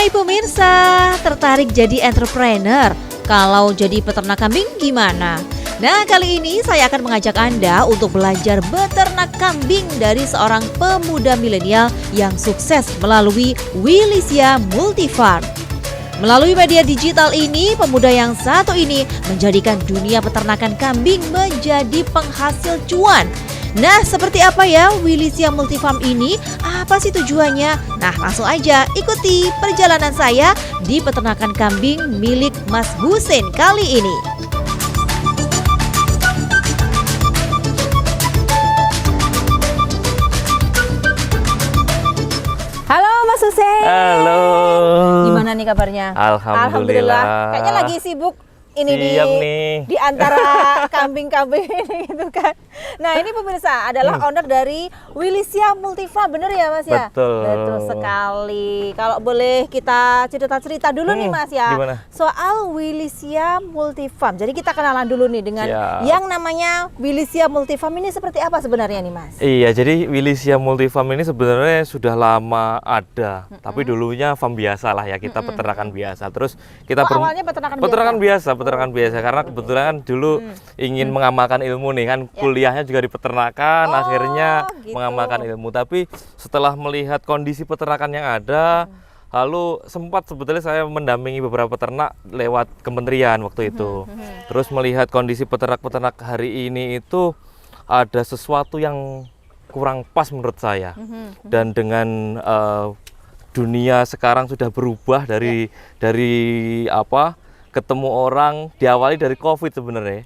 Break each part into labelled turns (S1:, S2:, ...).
S1: Hai pemirsa, tertarik jadi entrepreneur? Kalau jadi peternak kambing gimana? Nah, kali ini saya akan mengajak Anda untuk belajar beternak kambing dari seorang pemuda milenial yang sukses melalui Wilisia Multifarm. Melalui media digital ini, pemuda yang satu ini menjadikan dunia peternakan kambing menjadi penghasil cuan. Nah, seperti apa ya Wilisia Multifarm ini? Apa sih tujuannya? Nah, langsung aja ikuti perjalanan saya di peternakan kambing milik Mas Husein kali ini. Halo Mas Husein.
S2: Halo.
S1: Gimana nih kabarnya?
S2: Alhamdulillah.
S1: Kayaknya lagi sibuk ini
S2: Siap nih.
S1: di antara kambing-kambing ini gitu kan. Nah, ini pemirsa adalah owner dari Wilisia Multifarm, bener ya Mas ya?
S2: Betul.
S1: Betul sekali. Kalau boleh kita cerita-cerita dulu nih Mas ya.
S2: Gimana?
S1: Soal Wilisia Multifarm. Jadi kita kenalan dulu nih dengan
S2: Siap.
S1: yang namanya Wilisia Multifarm ini seperti apa sebenarnya nih Mas?
S2: Iya, jadi Wilisia Multifarm ini sebenarnya sudah lama ada, tapi dulunya farm biasa lah ya, kita peternakan biasa. Terus kita
S1: Awalnya peternakan
S2: biasa karena kebetulan kan dulu ingin mengamalkan ilmu nih kan, kuliahnya juga di peternakan, akhirnya
S1: gitu.
S2: mengamalkan ilmu. Tapi setelah melihat kondisi peternakan yang ada, lalu sempat sebetulnya saya mendampingi beberapa peternak lewat kementerian waktu itu. Terus melihat kondisi peternak-peternak hari ini itu ada sesuatu yang kurang pas menurut saya. Dan dengan dunia sekarang sudah berubah dari apa? Ketemu orang diawali dari COVID sebenarnya.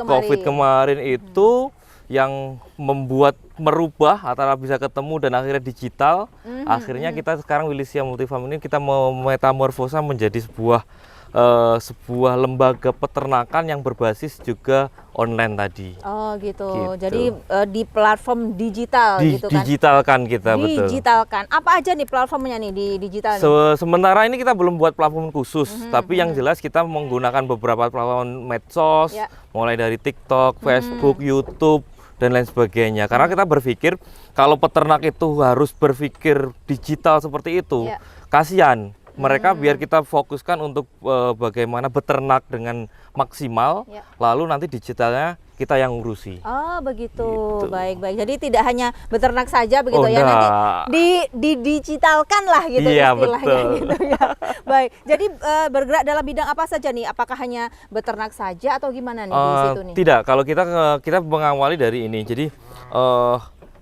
S2: COVID kemarin itu yang membuat merubah antara bisa ketemu dan akhirnya digital. Akhirnya kita sekarang Wilisia Multifarm ini kita metamorfosa menjadi sebuah lembaga peternakan yang berbasis juga online tadi.
S1: Oh gitu. Jadi di platform digital gitu kan.
S2: Digitalkan kita, betul.
S1: Digitalkan. Apa aja nih platformnya nih di digital nih?
S2: Sementara ini kita belum buat platform khusus, tapi yang jelas kita menggunakan beberapa platform medsos, mulai dari TikTok, Facebook, YouTube dan lain sebagainya. Karena kita berpikir kalau peternak itu harus berpikir digital seperti itu, kasihan. Mereka biar kita fokuskan untuk bagaimana beternak dengan maksimal, lalu nanti digitalnya kita yang ngurusi.
S1: Oh begitu,
S2: Gitu.
S1: baik-baik. Jadi tidak hanya beternak saja begitu ya,
S2: enggak.
S1: nanti digitalkan lah gitu
S2: Iya,
S1: istilahnya
S2: betul.
S1: gitu ya. Baik, jadi bergerak dalam bidang apa saja nih? Apakah hanya beternak saja atau gimana nih di situ nih?
S2: Tidak, kalau kita mengawali dari ini. Jadi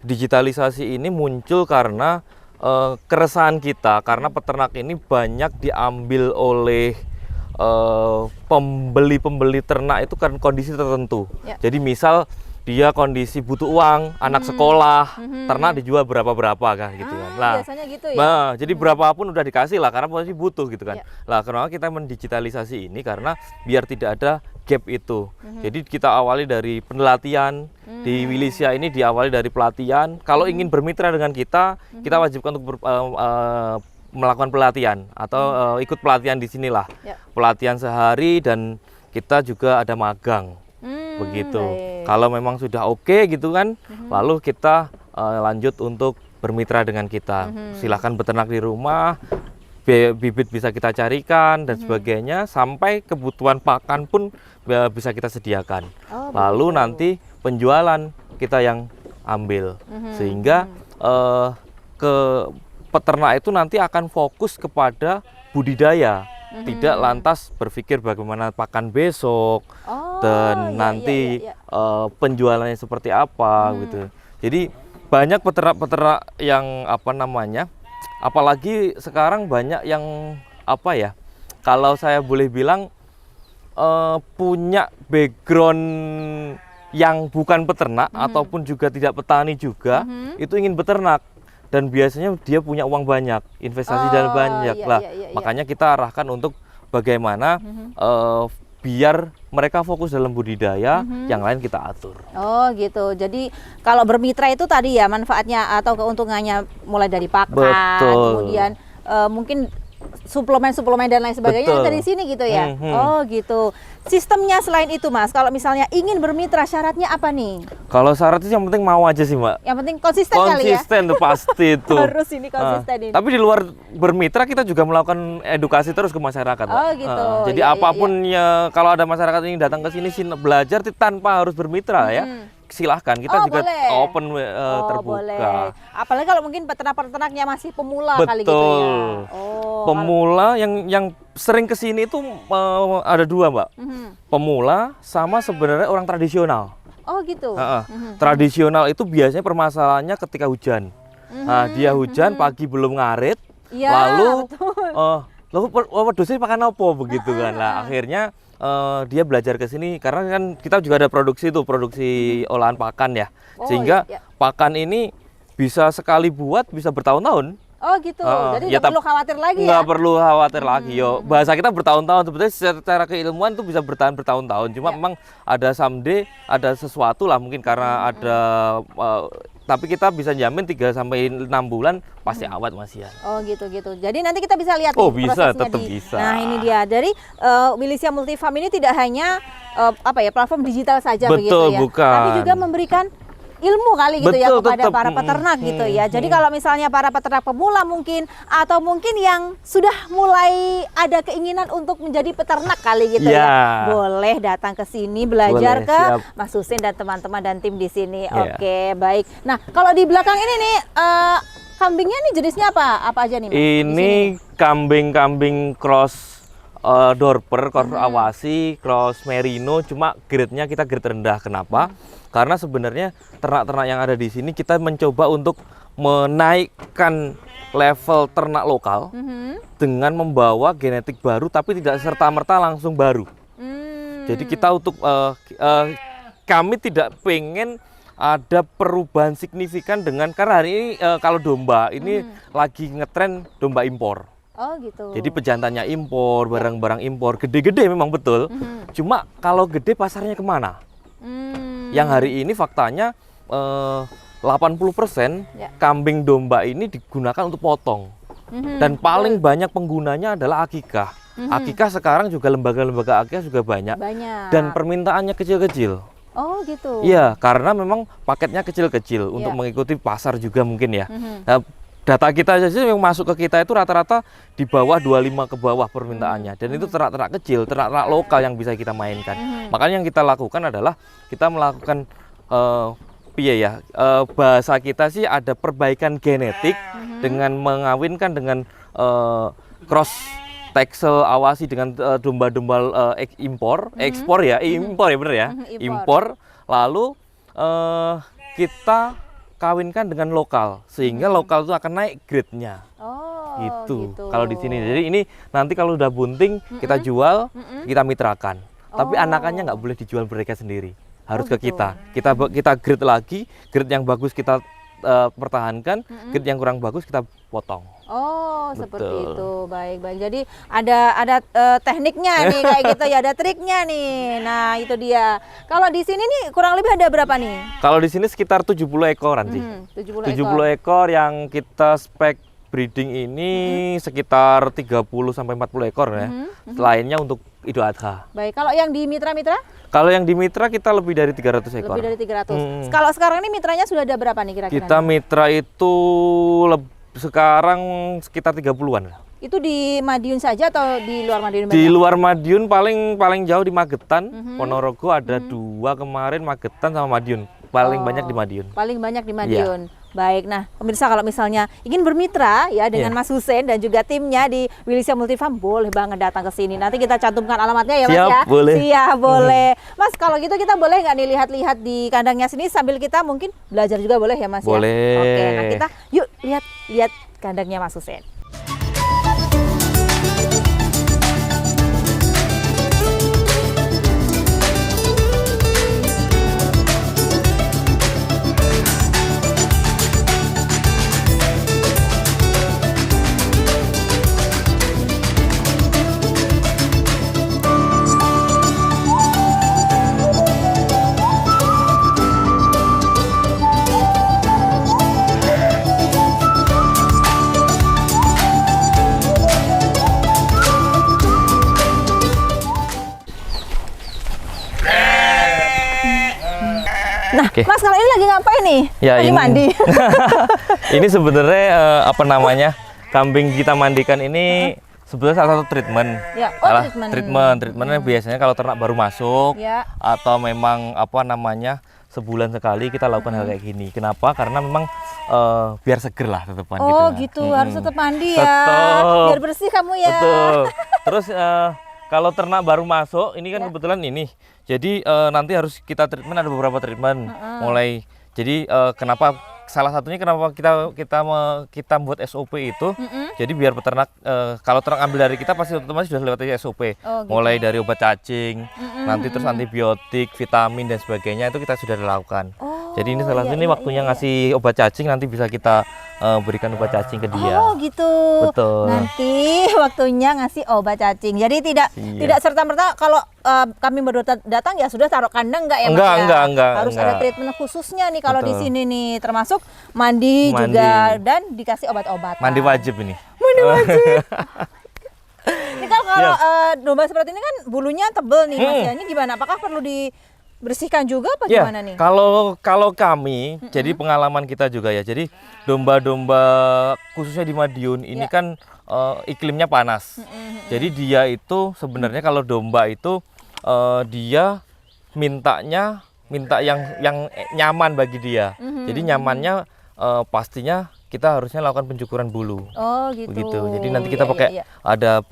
S2: digitalisasi ini muncul karena keresahan kita, karena peternak ini banyak diambil oleh pembeli ternak itu kan kondisi tertentu. Jadi misal dia kondisi butuh uang, anak sekolah, ternak dijual berapa kan gitu kan. Nah,
S1: biasanya gitu ya.
S2: Nah, jadi berapapun udah dikasih lah karena posisi butuh gitu kan. Lah kenapa kita mendigitalisasi ini karena biar tidak ada gap itu. Jadi kita awali dari pelatihan di Wilisia ini, diawali dari pelatihan. Kalau ingin bermitra dengan kita wajibkan untuk melakukan pelatihan atau ikut pelatihan di sinilah. Pelatihan sehari dan kita juga ada magang. Begitu.
S1: Baik.
S2: Kalau memang sudah oke gitu kan, lalu kita lanjut untuk bermitra dengan kita. Silahkan beternak di rumah, bibit bisa kita carikan dan sebagainya, sampai kebutuhan pakan pun bisa kita sediakan. Lalu nanti penjualan kita yang ambil, sehingga ke peternak itu nanti akan fokus kepada budidaya. Tidak lantas berpikir bagaimana pakan besok dan nanti penjualannya seperti apa gitu. Jadi banyak peternak yang apalagi sekarang banyak yang kalau saya boleh bilang punya background yang bukan peternak ataupun juga tidak petani juga, itu ingin beternak. Dan biasanya dia punya uang banyak, investasi dan banyak makanya kita arahkan untuk bagaimana biar mereka fokus dalam budidaya, yang lain kita atur. Oh
S1: gitu. Jadi kalau bermitra itu tadi ya manfaatnya atau keuntungannya mulai dari pakan, kemudian mungkin
S3: suplemen-suplemen dan lain sebagainya
S2: Betul.
S3: dari sini gitu ya.
S2: Mhm.
S3: Oh gitu. Sistemnya selain itu Mas, kalau misalnya ingin bermitra syaratnya apa nih?
S2: Kalau syarat itu yang penting mau aja sih Mbak.
S3: Yang penting konsisten kali ya.
S2: Konsisten tuh pasti itu.
S3: Harus ini konsisten ini.
S2: Tapi di luar bermitra kita juga melakukan edukasi terus ke masyarakat, Mbak.
S3: Oh, gitu.
S2: Jadi
S3: Iya, iya,
S2: apapun ya kalau ada masyarakat ini datang ke sini belajar tanpa harus bermitra ya. Silahkan, kita juga
S3: boleh.
S2: open terbuka.
S3: Boleh. Apalagi kalau mungkin peternak-peternaknya masih pemula kali gitu ya.
S2: Betul. Pemula yang sering kesini itu ada dua Mbak. Pemula sama sebenarnya orang tradisional.
S3: Oh gitu.
S2: Tradisional itu biasanya permasalahannya ketika hujan. Nah, dia hujan pagi belum ngarit,
S3: Iya,
S2: lalu
S3: betul.
S2: wedhusnya pakan apa begitu kan. Nah, akhirnya dia belajar ke sini karena kan kita juga ada produksi olahan pakan ya.
S3: Oh,
S2: Sehingga
S3: iya.
S2: pakan ini bisa sekali buat bisa bertahun-tahun.
S3: Oh gitu. Jadi
S2: ya
S3: nggak perlu khawatir lagi ya.
S2: Nggak perlu khawatir lagi yo. Bahasa kita bertahun-tahun sebetulnya secara keilmuan itu bisa bertahan bertahun-tahun. Cuma memang ada someday ada sesuatu lah mungkin karena ada tapi kita bisa jamin 3 sampai 6 bulan pasti awet Mas ya.
S3: Oh gitu. Jadi nanti kita bisa lihat
S2: Oh,
S3: nih
S2: bisa,
S3: prosesnya
S2: tetap bisa.
S3: Nah, ini dia. Dari Wilisia Multifarm ini tidak hanya platform digital saja begitu
S2: Betul,
S3: ya.
S2: bukan.
S3: Tapi juga memberikan ilmu kali gitu ya
S2: Betul,
S3: kepada
S2: tetap.
S3: para peternak gitu ya. Jadi kalau misalnya para peternak pemula mungkin atau mungkin yang sudah mulai ada keinginan untuk menjadi peternak kali gitu ya.
S2: Ya.
S3: Boleh datang ke sini belajar
S2: Boleh,
S3: ke
S2: siap.
S3: Mas Husin dan teman-teman dan tim di sini.
S2: Ya.
S3: Oke, baik. Nah, kalau di belakang ini nih kambingnya nih jenisnya apa? Apa aja nih, Mas? Di sini
S2: Ini
S3: nih.
S2: kambing-kambing cross Dorper, cross Awasi, cross Merino, cuma grade-nya kita grade rendah. Kenapa? Karena sebenarnya ternak-ternak yang ada di sini kita mencoba untuk menaikkan level ternak lokal dengan membawa genetik baru tapi tidak serta-merta langsung baru. Jadi kita untuk kami tidak pengen ada perubahan signifikan dengan karena hari ini kalau domba ini lagi ngetren domba impor.
S3: Oh gitu.
S2: Jadi pejantannya impor, barang-barang impor, gede-gede memang betul. Cuma kalau gede pasarnya kemana? Yang hari ini faktanya 80%
S3: Ya.
S2: kambing domba ini digunakan untuk potong. Dan paling banyak penggunanya adalah akikah. Akikah sekarang juga lembaga-lembaga akikah juga banyak. Dan permintaannya kecil-kecil.
S3: Oh gitu.
S2: Iya, karena memang paketnya kecil-kecil untuk mengikuti pasar juga mungkin ya. Nah, data kita saja yang masuk ke kita itu rata-rata di bawah 25 ke bawah permintaannya. Dan itu ternak-ternak kecil, ternak-ternak lokal yang bisa kita mainkan. Makanya yang kita lakukan adalah kita melakukan bahasa kita sih ada perbaikan genetik dengan mengawinkan dengan cross Texel Awasi dengan domba-domba ekspor ya bener ya, impor. Lalu kita kawinkan dengan lokal sehingga lokal itu akan naik grade-nya.
S3: Oh,
S2: gitu. Kalau di sini, jadi ini nanti kalau udah bunting kita jual, kita mitrakan. Tapi anakannya nggak boleh dijual mereka sendiri, harus ke kita. Kita grade lagi, grade yang bagus kita pertahankan, grade yang kurang bagus kita potong.
S3: Oh,
S2: Betul.
S3: seperti itu. Baik. Jadi ada tekniknya nih kayak gitu ya, ada triknya nih. Nah, itu dia. Kalau di sini nih kurang lebih ada berapa nih?
S2: Kalau di sini sekitar 70 ekoran sih. 70 ekor yang kita spek breeding ini sekitar 30 sampai 40 ekor ya. Lainnya untuk Idul Adha.
S3: Baik, kalau yang di mitra-mitra?
S2: Kalau yang di mitra kita lebih dari 300 ekor.
S3: Lebih dari 300. Kalau sekarang ini mitranya sudah ada berapa nih kira-kira?
S2: Kita mitra itu sekarang sekitar 30-an.
S3: Itu di Madiun saja atau di luar Madiun?
S2: Di luar Madiun paling jauh di Magetan, Ponorogo ada 2 kemarin, Magetan sama Madiun. Paling banyak di Madiun.
S3: Paling banyak di Madiun. Baik, nah pemirsa kalau misalnya ingin bermitra ya dengan Mas Husin dan juga timnya di Wilisia Multifarm, boleh banget datang ke sini. Nanti kita cantumkan alamatnya ya Mas
S2: Siap,
S3: ya.
S2: boleh.
S3: Siap, boleh. Mas kalau gitu kita boleh nggak nih lihat-lihat di kandangnya sini sambil kita mungkin belajar juga boleh ya Mas ya?
S2: Boleh.
S3: Oke, nah kita yuk lihat kandangnya Mas Husin. Nah,
S2: Oke.
S3: Mas kalau ini lagi ngapain nih?
S2: Ya,
S3: Lagi
S2: ini-
S3: mandi.
S2: Ini sebenarnya apa namanya, kambing kita mandikan ini sebetulnya salah satu treatment.
S3: Ya,
S2: Treatmentnya biasanya kalau ternak baru masuk
S3: Ya.
S2: atau memang apa namanya sebulan sekali kita lakukan hal kayak gini. Kenapa? Karena memang biar seger lah tetepan gitu.
S3: Oh
S2: ya.
S3: gitu, harus tetap mandi ya.
S2: Betul.
S3: Biar bersih kamu ya.
S2: Betul. Terus kalau ternak baru masuk, ini kan kebetulan ini. Jadi nanti harus kita treatment, ada beberapa treatment. Mulai jadi kenapa salah satunya kenapa kita buat SOP itu. Jadi biar peternak kalau ternak ambil dari kita pasti otomatis sudah lewati SOP.
S3: Oh, gitu.
S2: Mulai dari obat cacing, nanti terus antibiotik, vitamin dan sebagainya itu kita sudah lakukan.
S3: Oh,
S2: Jadi ini salah satu ini waktunya ngasih obat cacing, nanti bisa kita berikan obat cacing ke dia.
S3: Oh gitu.
S2: Betul.
S3: Nanti waktunya ngasih obat cacing. Jadi tidak
S2: Iya.
S3: serta-merta kalau kami baru datang ya sudah taruh kandang enggak ya Mas?
S2: Enggak,
S3: ya?
S2: enggak,
S3: Harus
S2: enggak.
S3: ada treatment khususnya nih kalau di
S2: Betul.
S3: sini nih, termasuk mandi
S2: Mandi.
S3: juga dan dikasih obat-obatan.
S2: Mandi wajib ini.
S3: Mandi wajib. Ini kalau
S2: Iya.
S3: domba seperti ini kan bulunya tebel nih Mas ya. Ini gimana? Apakah perlu dibersihkan juga apa gimana nih?
S2: Kalau kami, jadi pengalaman kita juga ya. Jadi domba-domba khususnya di Madiun ini kan iklimnya panas. Jadi dia itu sebenarnya kalau domba itu dia minta yang nyaman bagi dia. Jadi nyamannya pastinya kita harusnya lakukan pencukuran bulu.
S3: Oh gitu.
S2: Begitu. Jadi nanti kita
S3: Iya,
S2: pakai
S3: iya, iya.
S2: ada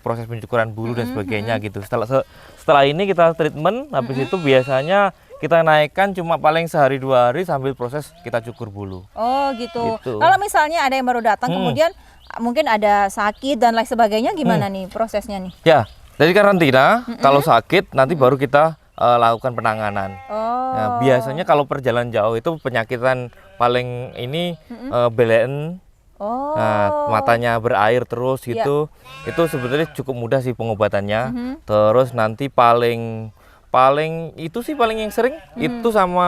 S2: proses pencukuran bulu dan sebagainya gitu. Setelah ini kita treatment, habis itu biasanya kita naikkan cuma paling sehari 2 hari sambil proses kita cukur bulu.
S3: Oh gitu.
S2: Gitu.
S3: Kalau misalnya ada yang baru datang kemudian mungkin ada sakit dan lain sebagainya gimana nih prosesnya nih?
S2: Ya, dari karantina kalau sakit nanti baru kita lakukan penanganan.
S3: Oh.
S2: Nah, biasanya kalau perjalanan jauh itu penyakitan paling ini belen.
S3: Oh.
S2: Nah, matanya berair terus gitu. Itu sebetulnya cukup mudah sih pengobatannya. Terus nanti paling itu sih paling yang sering itu sama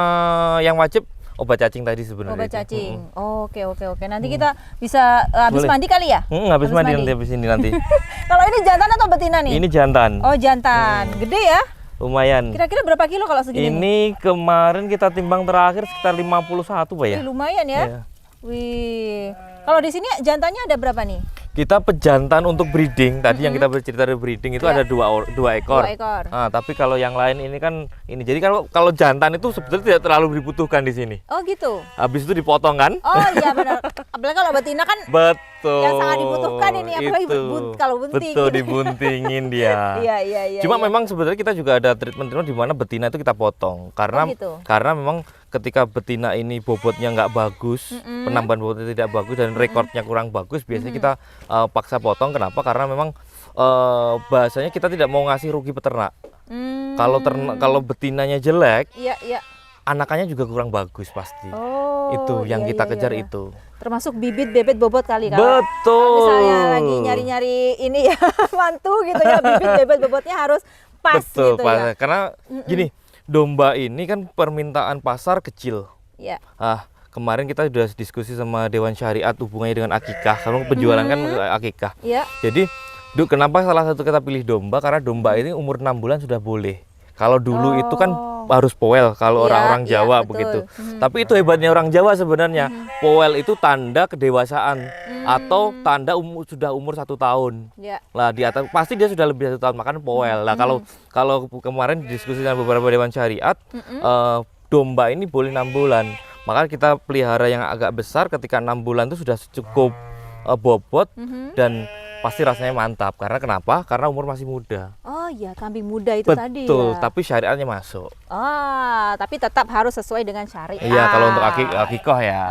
S2: yang wajib obat cacing tadi sebenarnya.
S3: Obat
S2: itu.
S3: cacing. Oke. Nanti kita bisa habis
S2: Boleh.
S3: mandi kali ya?
S2: Habis mandi nanti habis ini nanti.
S3: Kalau ini jantan atau betina nih?
S2: Ini jantan.
S3: Oh jantan. Gede ya?
S2: Lumayan.
S3: Kira-kira berapa kilo kalau segini? nih?
S2: Ini kemarin kita timbang terakhir sekitar 51 Pak ya.
S3: Wih, lumayan ya?
S2: Iya.
S3: Wih. Kalau di sini jantannya ada berapa nih?
S2: Kita pejantan untuk breeding tadi yang kita bercerita dari breeding itu ada dua ekor.
S3: 2 ekor.
S2: Nah, tapi kalau yang lain ini kan ini jadi kalau jantan itu sebetulnya tidak terlalu dibutuhkan di sini.
S3: Oh gitu.
S2: Habis itu dipotong kan?
S3: Oh iya benar. Apalagi kalau betina kan
S2: Betul.
S3: yang sangat dibutuhkan ini, apalagi
S2: Itu.
S3: kalau bunting.
S2: Betul, dibuntingin dia.
S3: Iya.
S2: Cuma
S3: iya.
S2: memang sebenarnya kita juga ada treatment di mana betina itu kita potong karena
S3: Oh, gitu.
S2: karena memang ketika betina ini bobotnya nggak bagus, penambahan bobotnya tidak bagus dan rekornya kurang bagus, biasanya kita paksa potong. Kenapa? Karena memang bahasanya kita tidak mau ngasih rugi peternak. Kalau betinanya jelek,
S3: Iya.
S2: anakannya juga kurang bagus pasti.
S3: Oh.
S2: Itu yang
S3: iya,
S2: kita
S3: iya,
S2: kejar
S3: iya.
S2: itu.
S3: Termasuk bibit bebet bobot kali kalau
S2: Betul.
S3: misalnya lagi nyari-nyari ini ya mantu gitu ya, bibit bebet bobotnya harus pas
S2: Betul,
S3: gitu
S2: pas.
S3: ya.
S2: Karena gini, domba ini kan permintaan pasar kecil.
S3: Iya.
S2: Kemarin kita sudah diskusi sama Dewan Syariat hubungannya dengan akikah. Karena penjualan kan akikah.
S3: Iya.
S2: Jadi, kenapa salah satu kita pilih domba? Karena domba ini umur 6 bulan sudah boleh. Kalau dulu itu kan harus powel kalau
S3: Iya,
S2: orang-orang
S3: iya,
S2: Jawa
S3: betul.
S2: begitu. Tapi itu hebatnya orang Jawa sebenarnya. Powel itu tanda kedewasaan atau tanda sudah umur 1 tahun.
S3: Iya.
S2: Lah di atas pasti dia sudah lebih 1 tahun, makanya powel. Lah kalau kemarin diskusi dengan beberapa Dewan Syariat, domba ini boleh 6 bulan. Maka kita pelihara yang agak besar ketika 6 bulan itu sudah cukup bobot dan pasti rasanya mantap. Karena kenapa? Karena umur masih muda.
S3: Oh iya, kambing muda itu tadi ya.
S2: Betul, tapi syariatnya masuk.
S3: Tapi tetap harus sesuai dengan syariat.
S2: Iya, kalau untuk akikoh ya.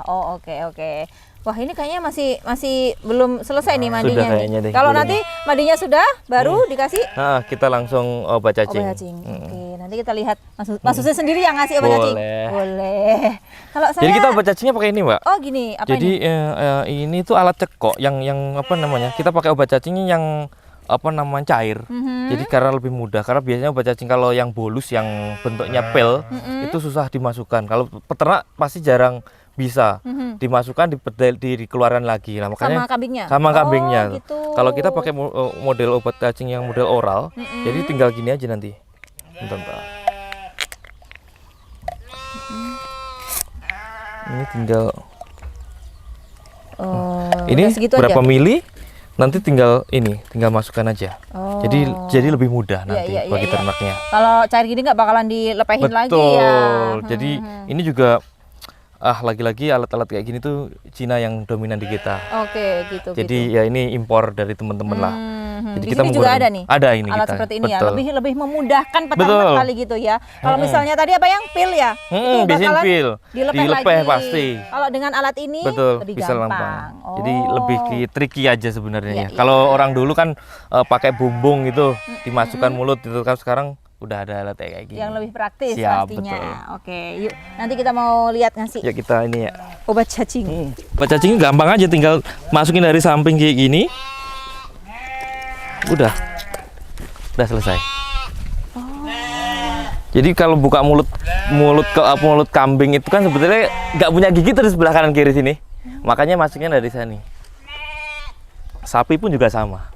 S3: Oh oke. Wah ini kayaknya masih belum selesai nih mandinya.
S2: Sudah kayaknya deh,
S3: Kalau
S2: belum.
S3: nanti mandinya sudah, baru dikasih
S2: Nah, kita langsung obat cacing.
S3: obat cacing. Oke, nanti kita lihat Mas Hussein sendiri yang ngasih obat cacing.
S2: Boleh.
S3: Boleh. Kalau saya
S2: Jadi kita obat cacingnya pakai ini, Mbak.
S3: Oh gini, apa
S2: Jadi
S3: ini?
S2: ini tuh alat cekok yang apa namanya? Kita pakai obat cacingnya yang apa namanya cair. Jadi karena lebih mudah. Karena biasanya obat cacing kalau yang bolus yang bentuknya pil itu susah dimasukkan. Kalau peternak pasti jarang bisa dimasukkan dikeluarkan lagi. Nah, makanya
S3: Sama kambingnya?
S2: Sama kambingnya.
S3: Oh, gitu.
S2: Kalau kita pakai model obat cacing yang model oral, jadi tinggal gini aja nanti. Bentar. Ini tinggal
S3: Ini segitu
S2: berapa
S3: aja.
S2: mili? Nanti tinggal masukkan aja.
S3: Oh.
S2: Jadi lebih mudah nanti
S3: iya,
S2: bagi
S3: iya.
S2: ternaknya.
S3: Kalau cair gini nggak bakalan dilepehin lagi
S2: Betul.
S3: ya.
S2: Jadi ini juga lagi-lagi alat-alat kayak gini tuh Cina yang dominan di kita.
S3: Oke, gitu.
S2: Jadi ya ini impor dari teman-teman lah. Jadi
S3: Di sini juga ada nih.
S2: Ada ini
S3: alat
S2: kita.
S3: seperti ini
S2: Betul.
S3: ya, lebih memudahkan peternak
S2: Betul.
S3: kali gitu ya. Kalau misalnya tadi apa yang pil ya, itu
S2: bisin
S3: bakalan
S2: pil.
S3: dilepeh
S2: Dilepeh
S3: lagi.
S2: pasti.
S3: Kalau dengan alat ini
S2: Betul,
S3: lebih
S2: bisa
S3: gampang.
S2: gampang. Jadi
S3: Oh.
S2: lebih tricky aja sebenarnya.
S3: Iya,
S2: ya.
S3: iya.
S2: Kalau orang dulu kan pakai bumbung gitu, dimasukkan mulut itu kan sekarang udah ada alat kayak gini.
S3: Yang lebih praktis
S2: Siap,
S3: pastinya.
S2: betul.
S3: Oke, yuk nanti kita mau lihat ngasih
S2: Ya kita ini ya.
S3: obat cacing.
S2: Obat cacing gampang aja, tinggal masukin dari samping kayak gini. Udah selesai. Jadi kalau buka mulut kambing itu kan sebetulnya nggak punya gigi terus sebelah kanan kiri sini. Makanya masuknya dari sini. Sapi pun juga sama.